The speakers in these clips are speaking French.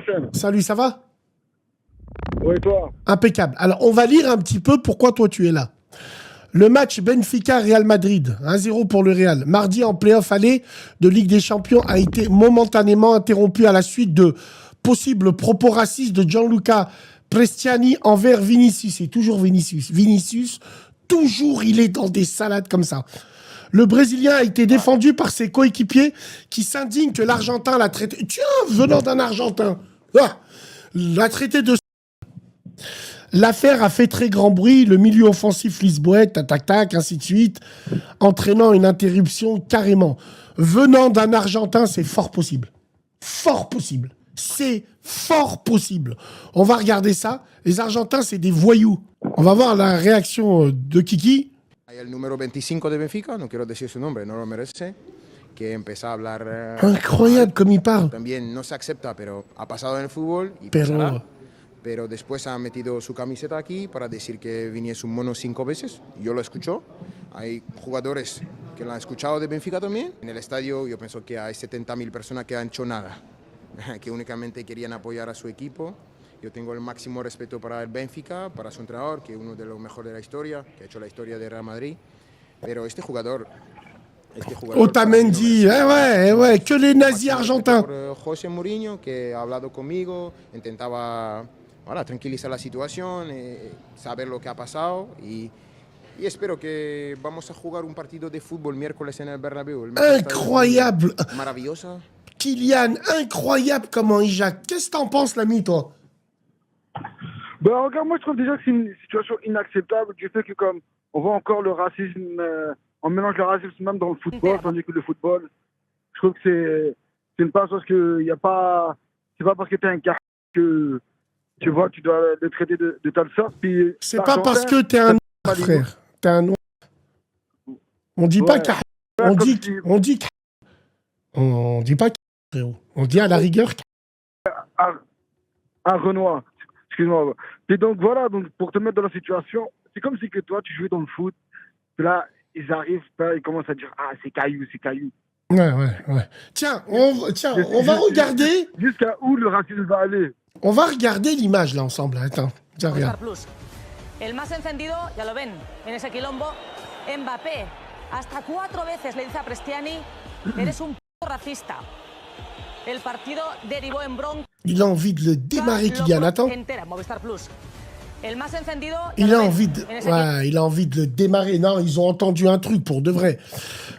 Bassem. Salut, ça va? Oui, toi? Impeccable. Alors, on va lire un petit peu pourquoi toi tu es là. Le match Benfica-Real Madrid, 1-0 pour le Real. Mardi en play-off aller de Ligue des Champions a été momentanément interrompu à la suite de possibles propos racistes de Gianluca Prestiani envers Vinicius. C'est toujours Vinicius. Vinicius, toujours il est dans des salades comme ça. Le Brésilien a été défendu par ses coéquipiers qui s'indignent que l'Argentin l'a traité... Tiens, venant d'un Argentin, l'a traité de... L'affaire a fait très grand bruit, le milieu offensif lisboète, tac-tac, ainsi de suite, entraînant une interruption carrément. Venant d'un Argentin, c'est fort possible. Fort possible. C'est fort possible. On va regarder ça. Les Argentins, c'est des voyous. On va voir la réaction de Kiki. Hay el número 25 de Benfica, no quiero decir su nombre, no lo merece, que empezó a hablar... Incroyable comme il parle. También no se acepta, pero ha pasado en el fútbol y Pero- pasará. Pero después ha metido su camiseta aquí para decir que Vini es un mono 5 veces. Yo lo escucho. Hay jugadores que lo han escuchado de Benfica también. En el estadio yo pienso que hay 70.000 personas que han hecho nada, que únicamente querían apoyar a su equipo. Yo tengo el máximo respeto para el Benfica, para su entrenador, que es uno de los mejores de la historia, que ha hecho la historia de Real Madrid. Pero este jugador... Otamendi, ouais, que les nazis argentins. Por José Mourinho, que ha hablado conmigo, intentaba tranquilizar la situación, saber lo que ha pasado y espero que vamos a jugar un partido de fútbol miércoles en el Bernabéu. Incroyable. Maravillosa. Kylian, incroyable comment il jacque. Qu'est-ce que t'en penses, l'ami, toi? Ben, regarde, moi, je trouve déjà que c'est une situation inacceptable du fait que, comme, on voit encore le racisme, on mélange le racisme même dans le football, tandis que le football, je trouve que c'est une chose que y a pas, c'est pas parce que t'es un gars que, tu vois, tu dois le traiter de telle sorte. Puis C'est pas parce que t'es un noir, frère. T'es un noir. On dit pas qu'à... On dit... On dit qu'à... On dit pas qu'à... frérot. On dit à la rigueur qu'à... Un Renoir, excuse-moi. Et donc voilà, donc pour te mettre dans la situation, c'est comme si que toi tu jouais dans le foot, puis là ils arrivent, là, ils commencent à dire ah c'est caillou, c'est caillou. Ouais. Tiens, on va regarder... Jusqu'à où le racisme va aller. On va regarder l'image là ensemble. Attends, tiens, regarde. El más encendido, ya lo ven, en ese quilombo, Mbappé. Hasta 4 veces le dice a Prestiani, eres un p*** racista. El partido derivó en bronca. Il a envie de le démarrer, Kylian. Attends. Entera, Movistar Plus. El más encendido, ya Il lo a ven, envie de... en ese Ouais, il a envie de le démarrer. Non, ils ont entendu un truc pour de vrai.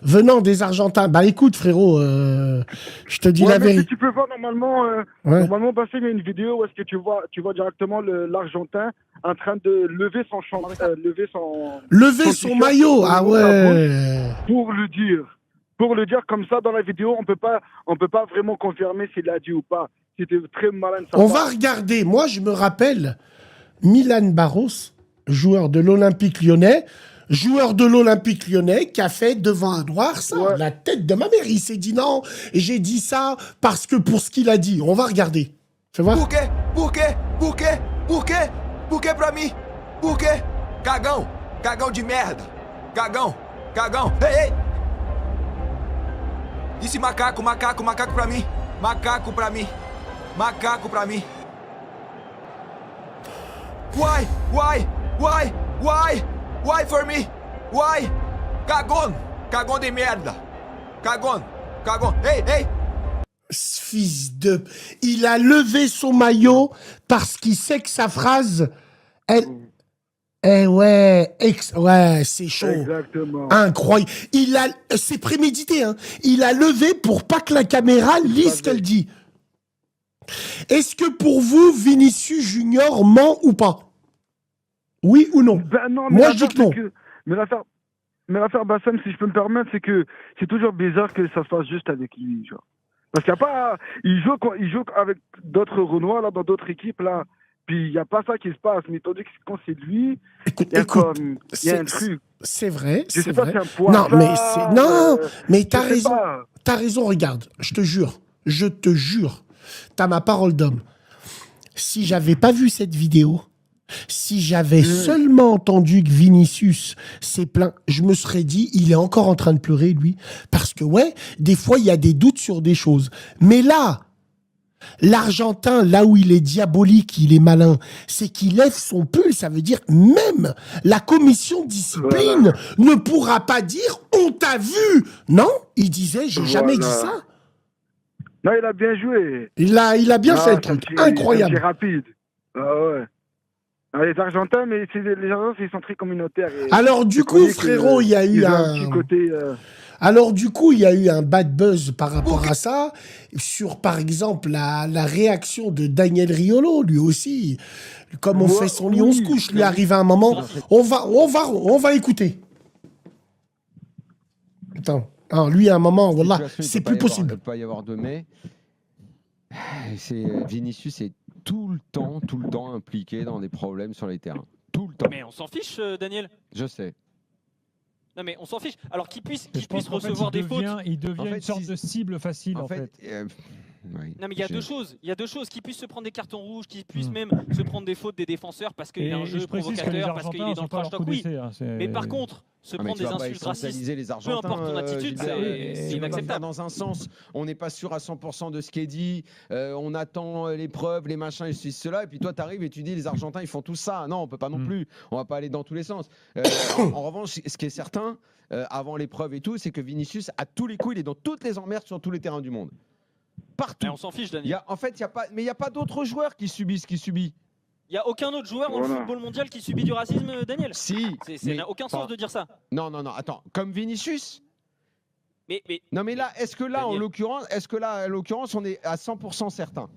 Venant des Argentins. Bah écoute, frérot, je te dis la mais vérité. si tu peux voir normalement, normalement, Bassem, il y a une vidéo où est-ce que tu vois directement l'Argentin en train de lever son Lever son t-shirt maillot. Ah pour sa ouais. bouche pour le dire comme ça dans la vidéo, on peut pas vraiment confirmer s'il l'a dit ou pas. C'était très malin de sa On part. va regarder. Moi, je me rappelle Milan Barros, joueur de l'Olympique Lyonnais, qui a fait devant un noir ça, Ouais. la tête de ma mère. Il s'est dit non, et j'ai dit ça parce que pour ce qu'il a dit. On va regarder. Fais voir. Por quê pra mim? Por quê? Cagão de merda. Cagão. Ei. Disse macaco pra mim. Macaco pra mim. Why for me? Why? Cagão de merda. Cagão. Hey. Fils de... Il a levé son maillot parce qu'il sait que sa phrase... Elle... ouais, c'est chaud. Exactement. Incroyable. C'est prémédité, hein. Il a levé pour pas que la caméra lise ce qu'elle dit. Est-ce que pour vous, Vinicius Junior ment ou pas? Oui ou non? Ben non, mais Moi, je dis que non. Mais l'affaire Bassem, si je peux me permettre, c'est que c'est toujours bizarre que ça se passe juste avec lui, genre. Parce qu'il n'y a pas... Il joue avec d'autres Renois, là, dans d'autres équipes, là. Puis il n'y a pas ça qui se passe. Mais tandis que quand c'est lui, il y a un truc. C'est vrai, Je c'est sais pas vrai. si c'est un poids. Mais t'as je sais raison. pas. T'as raison, regarde. Je te jure. T'as ma parole d'homme. Si j'avais pas vu cette vidéo, si j'avais seulement entendu que Vinicius s'est plaint, je me serais dit, il est encore en train de pleurer, lui. Parce que, ouais, des fois, il y a des doutes sur des choses. Mais là, L'Argentin, là où il est diabolique, il est malin, c'est qu'il lève son pull. Ça veut dire même la commission de discipline ne pourra pas dire on t'a vu. Non, il disait j'ai jamais dit ça. Non, il a bien joué. Il a bien fait le truc. Incroyable. C'est rapide. Ah ouais. Les Argentins, mais les Argentins, ils sont très communautaires. Alors du coup, frérot, il y a eu un petit côté. Alors du coup, il y a eu un bad buzz par rapport à ça, sur par exemple la réaction de Daniel Riolo, lui aussi, comme on fait son lit, on se couche, lui arrive à un moment, on va écouter. Attends, alors, lui à un moment, voilà, c'est plus possible. Il ne peut pas y avoir de mais. Vinicius est tout le temps impliqué dans des problèmes sur les terrains. Tout le temps. Mais on s'en fiche, Daniel. Je sais. Non mais on s'en fiche. Alors qu'il puisse recevoir des fautes. Il devient une sorte de cible facile en fait. Oui, non mais il y a deux choses. Il y a deux choses. Qu'il puisse se prendre des cartons rouges, qu'il puisse même se prendre des fautes des défenseurs parce qu'il a un jeu provocateur, parce qu'il est dans le trash talk. Oui. Mais par contre, se prendre des insultes racistes, peu importe ton attitude, c'est inacceptable. Dans un sens, on n'est pas sûr à 100% de ce qui est dit. On attend les preuves, les machins, et cela. Et puis toi, tu arrives et tu dis les Argentins, ils font tout ça. Non, on peut pas non plus. On va pas aller dans tous les sens. En revanche, ce qui est certain, avant l'épreuve et tout, c'est que Vinicius, à tous les coups, il est dans toutes les emmerdes sur tous les terrains du monde. Partout. Mais on s'en fiche, Daniel. En fait, il n'y a pas d'autres joueurs qui subissent ce qu'il subit. Il n'y a aucun autre joueur dans le football mondial qui subit du racisme, Daniel. Si. Ça n'a aucun sens de dire ça. Non, attends. Comme Vinicius. Mais non, mais là, est-ce que là, en l'occurrence, on est à 100% certain?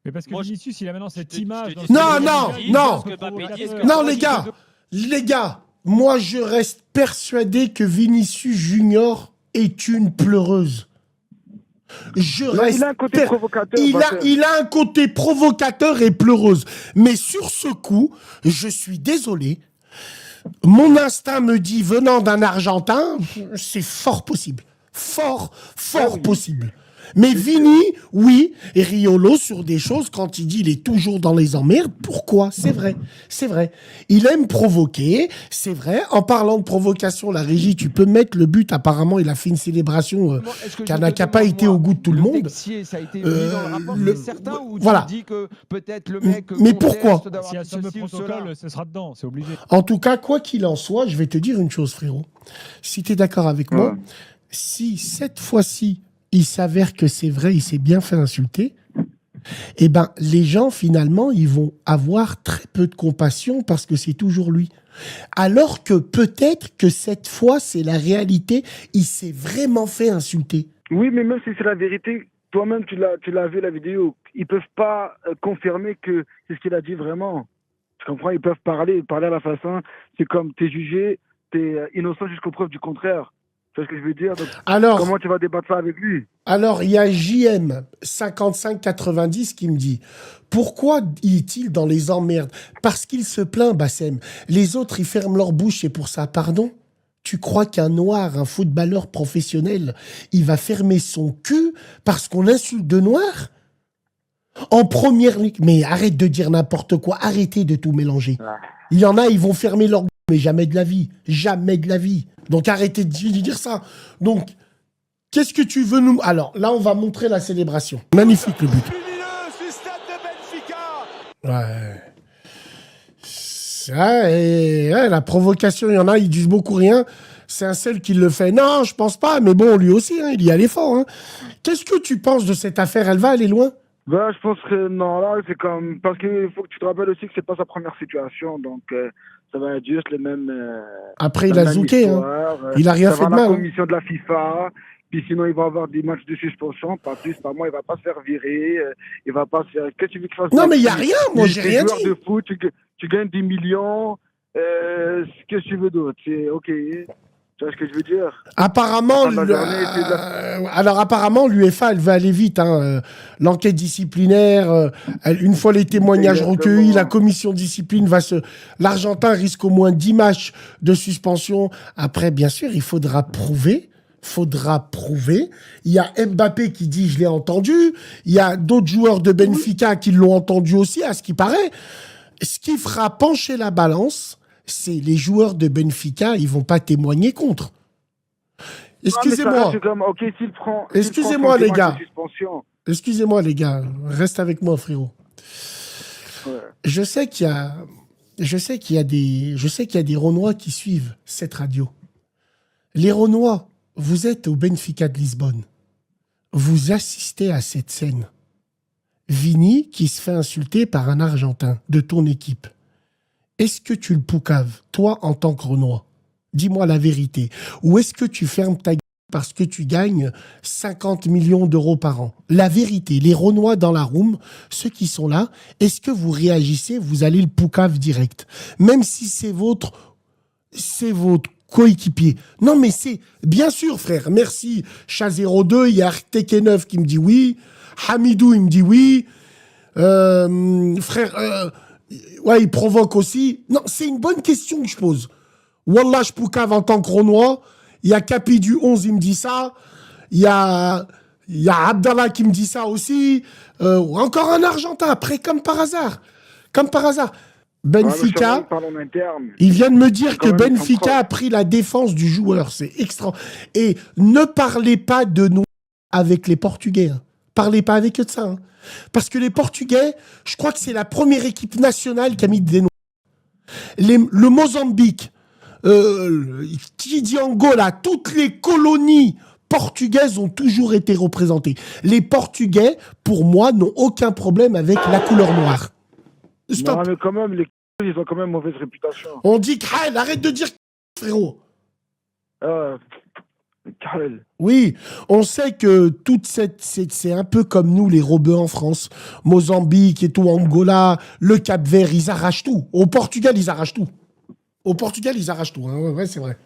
Mais parce que Vinicius, il a maintenant cette image. Non, les gars, moi, je reste persuadé que Vinicius Junior est une pleureuse. Il a un côté provocateur. Il a un côté provocateur et pleureuse. Mais sur ce coup, je suis désolé. Mon instinct me dit, venant d'un Argentin, c'est fort possible. Fort possible. Mais Vini, oui, et Riolo sur des choses, quand il dit il est toujours dans les emmerdes, pourquoi? C'est vrai. Il aime provoquer, c'est vrai. En parlant de provocation, la régie, tu peux mettre le but. Apparemment, il a fait une célébration qui n'a pas été au goût de tout le monde. Ça a été mis dans le rapport, c'est certain, ou voilà. tu dis que peut-être le mec... Mais pourquoi? S'il y a ce protocole, ce sera dedans, c'est obligé. En tout cas, quoi qu'il en soit, je vais te dire une chose, frérot. Si tu es d'accord avec moi, si cette fois-ci, il s'avère que c'est vrai, il s'est bien fait insulter, eh ben, les gens, finalement, ils vont avoir très peu de compassion parce que c'est toujours lui. Alors que peut-être que cette fois, c'est la réalité, il s'est vraiment fait insulter. Oui, mais même si c'est la vérité, toi-même, tu l'as vu la vidéo, ils peuvent pas confirmer que c'est ce qu'il a dit vraiment. Tu comprends? Ils peuvent parler à la façon, c'est comme t'es jugé, t'es innocent jusqu'aux preuves du contraire. C'est ce que je veux dire. Donc, alors, comment tu vas débattre ça avec lui? Alors, il y a JM 5590 qui me dit « Pourquoi est-il dans les emmerdes ?» Parce qu'il se plaint, Bassem. Les autres, ils ferment leur bouche et pour ça, pardon? Tu crois qu'un noir, un footballeur professionnel, il va fermer son cul parce qu'on insulte de noirs? En première ligue, mais arrête de dire n'importe quoi. Arrêtez de tout mélanger. Il y en a, ils vont fermer leur gueule, mais jamais de la vie. Jamais de la vie. Donc arrêtez de dire ça. Donc, qu'est-ce que tu veux nous... Alors, là, on va montrer la célébration. Magnifique, le but. Ouais. Ça, la provocation, il y en a, ils disent beaucoup rien. C'est un seul qui le fait. Non, je pense pas. Mais bon, lui aussi, il y a l'effort. Qu'est-ce que tu penses de cette affaire? Elle va aller loin? Ben, je pense que non, là, c'est comme... Parce qu'il faut que tu te rappelles aussi que c'est pas sa première situation, donc ça va être juste les mêmes... Après, il a zouké, il a rien fait de mal. La commission de la FIFA, puis sinon, il va avoir des matchs de suspension, pas plus, pas moins, il va pas se faire virer, il va pas se faire... Qu'est-ce que tu veux qu'il fasse? Non, mais il y a rien, moi, j'ai rien dit. De foot, tu gagnes 10 millions, qu'est-ce que tu veux d'autre? C'est OK. Tu vois ce que je veux dire? Apparemment, apparemment, l'UEFA, elle veut aller vite. L'enquête disciplinaire, une fois les témoignages recueillis, la commission discipline va se... L'Argentin risque au moins 10 matchs de suspension. Après, bien sûr, il faudra prouver. Il y a Mbappé qui dit « je l'ai entendu ». Il y a d'autres joueurs de Benfica qui l'ont entendu aussi, à ce qui paraît. Ce qui fera pencher la balance... c'est les joueurs de Benfica, ils vont pas témoigner contre. Excusez-moi. Excusez-moi, les gars. excusez-moi les gars, reste avec moi frérot. Ouais. Je sais qu'il y a des Renois qui suivent cette radio. Les Renois, vous êtes au Benfica de Lisbonne. Vous assistez à cette scène. Vini qui se fait insulter par un Argentin de ton équipe. Est-ce que tu le poucaves, toi, en tant que Renois? Dis-moi la vérité. Ou est-ce que tu fermes ta gueule parce que tu gagnes 50 millions d'euros par an? La vérité, les Renois dans la room, ceux qui sont là, est-ce que vous réagissez, vous allez le poucave direct? Même si c'est votre coéquipier. Non, mais c'est... Bien sûr, frère. Merci. Chat02, il y a Artekenov qui me dit oui. Hamidou, il me dit oui. Frère... ouais, il provoque aussi. Non, c'est une bonne question que je pose. Wallah, je poucave en tant que Renoir. Il y a Capi du 11, il me dit ça. Il y a Abdallah qui me dit ça aussi. Encore un Argentin, après, comme par hasard. Comme par hasard. Benfica, il vient de me dire que Benfica a pris la défense du joueur. C'est extra. Et ne parlez pas de nous avec les Portugais. Hein. Parlez pas avec eux de ça. Hein. Parce que les Portugais, je crois que c'est la première équipe nationale qui a mis des noirs. Le Mozambique, qui dit Angola, toutes les colonies portugaises ont toujours été représentées. Les Portugais, pour moi, n'ont aucun problème avec la couleur noire. Stop. Non, mais quand même, les ils ont quand même mauvaise réputation. On dit Khaled, arrête de dire frérot. Khaled. Oui, on sait que toute cette... C'est un peu comme nous, les rebeux en France. Mozambique et tout, Angola, le Cap-Vert, ils arrachent tout. Au Portugal, ils arrachent tout. Au Portugal, ils arrachent tout. Hein. Ouais, c'est vrai.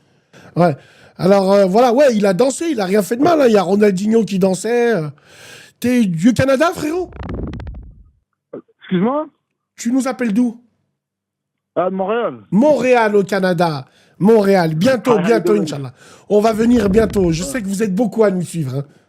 Ouais. Alors, voilà, ouais, il a dansé, il a rien fait de mal. Hein. Il y a Ronaldinho qui dansait. T'es du Canada, frérot? Excuse-moi? Tu nous appelles d'où? Ah, de Montréal. Montréal au Canada. Montréal. Bientôt, Inch'Allah. On va venir bientôt. Je sais que vous êtes beaucoup à nous suivre. Hein.